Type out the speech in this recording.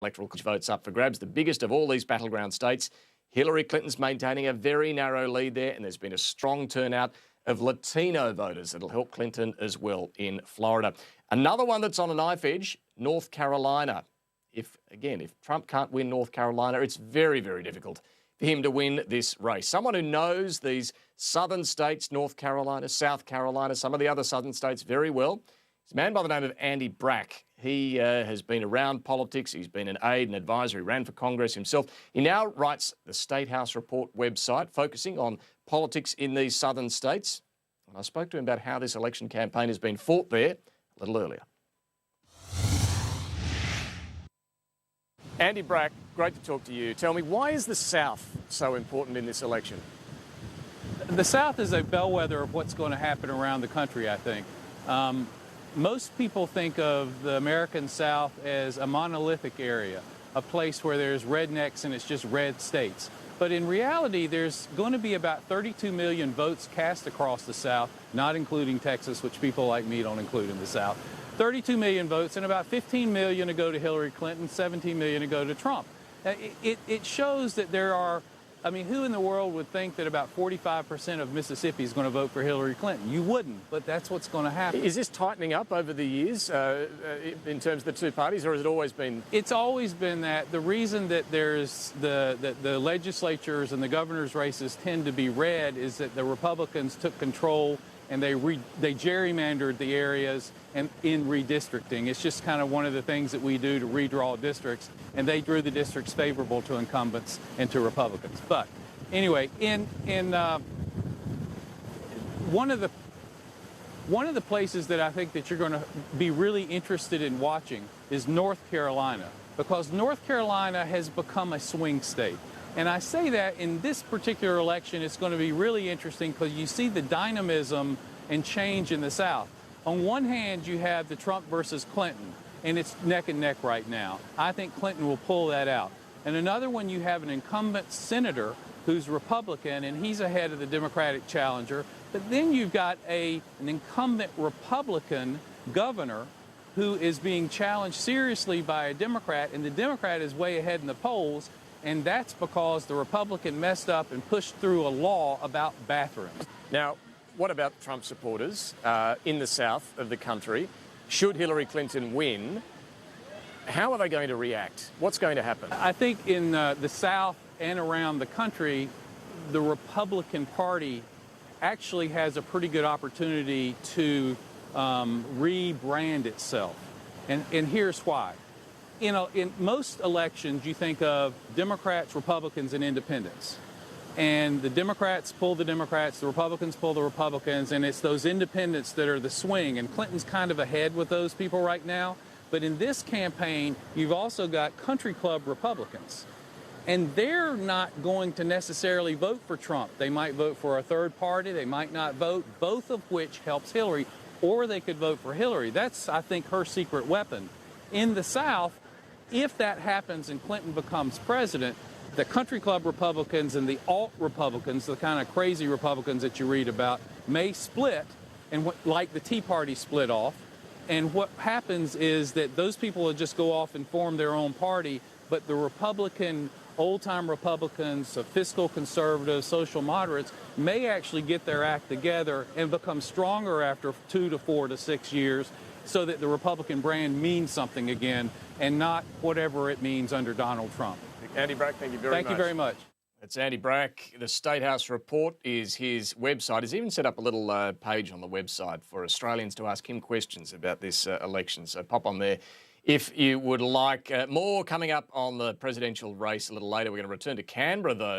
electoral votes up for grabs, the biggest of all these battleground states. Hillary Clinton's maintaining a very narrow lead there, and there's been a strong turnout of Latino voters that'll help Clinton as well in Florida. Another one that's on a knife edge, North Carolina. If Trump can't win North Carolina, it's very, very difficult for him to win this race. Someone who knows these southern states, North Carolina, South Carolina, some of the other southern states very well, is a man by the name of Andy Brack. He has been around politics. He's been an aide and advisor. He ran for Congress himself. He now writes the State House Report website, focusing on politics in these southern states. And I spoke to him about how this election campaign has been fought there a little earlier. Andy Brack, great to talk to you. Tell me, why is the South so important in this election? The South is a bellwether of what's going to happen around the country, I think. Most people think of the American South as a monolithic area, a place where there's rednecks and it's just red states. But in reality, there's going to be about 32 million votes cast across the South, not including Texas, which people like me don't include in the South. 32 million votes, and about 15 million to go to Hillary Clinton, 17 million to go to Trump. It shows that there are, I mean, who in the world would think that about 45% of Mississippi is going to vote for Hillary Clinton? You wouldn't, but that's what's going to happen. Is this tightening up over the years in terms of the two parties, or has it always been? It's always been that. The reason that there's the legislatures and the governor's races tend to be red is that the Republicans took control and they gerrymandered the areas and in redistricting. It's just kind of one of the things that we do to redraw districts, and they drew the districts favorable to incumbents and to Republicans. But anyway, one of the places that I think that you're going to be really interested in watching is North Carolina, because North Carolina has become a swing state. And I say that in this particular election, it's going to be really interesting because you see the dynamism and change in the South. On one hand, you have the Trump versus Clinton, and it's neck and neck right now. I think Clinton will pull that out. And another one, you have an incumbent senator who's Republican, and he's ahead of the Democratic challenger. But then you've got an incumbent Republican governor who is being challenged seriously by a Democrat, and the Democrat is way ahead in the polls. And that's because the Republican messed up and pushed through a law about bathrooms. Now, what about Trump supporters in the south of the country? Should Hillary Clinton win, how are they going to react? What's going to happen? I think in the South and around the country, the Republican Party actually has a pretty good opportunity to rebrand itself. And here's why. In most elections, you think of Democrats, Republicans, and independents. And the Democrats pull the Democrats, the Republicans pull the Republicans, and it's those independents that are the swing. And Clinton's kind of ahead with those people right now. But in this campaign, you've also got country club Republicans. And they're not going to necessarily vote for Trump. They might vote for a third party. They might not vote, both of which helps Hillary. Or they could vote for Hillary. That's, I think, her secret weapon. In the South, if that happens and Clinton becomes president, the country club Republicans and the alt Republicans, the kind of crazy Republicans that you read about, may split, and like the Tea Party split off. And what happens is that those people will just go off and form their own party, but the Republican, old-time Republicans, fiscal conservatives, social moderates, may actually get their act together and become stronger after 2 to 4 to 6 years, so that the Republican brand means something again and not whatever it means under Donald Trump. Andy Brack, thank you very much. Thank you very much. It's Andy Brack. The State House Report is his website. He's even set up a little page on the website for Australians to ask him questions about this election. So pop on there if you would like. More coming up on the presidential race a little later. We're going to return to Canberra, though.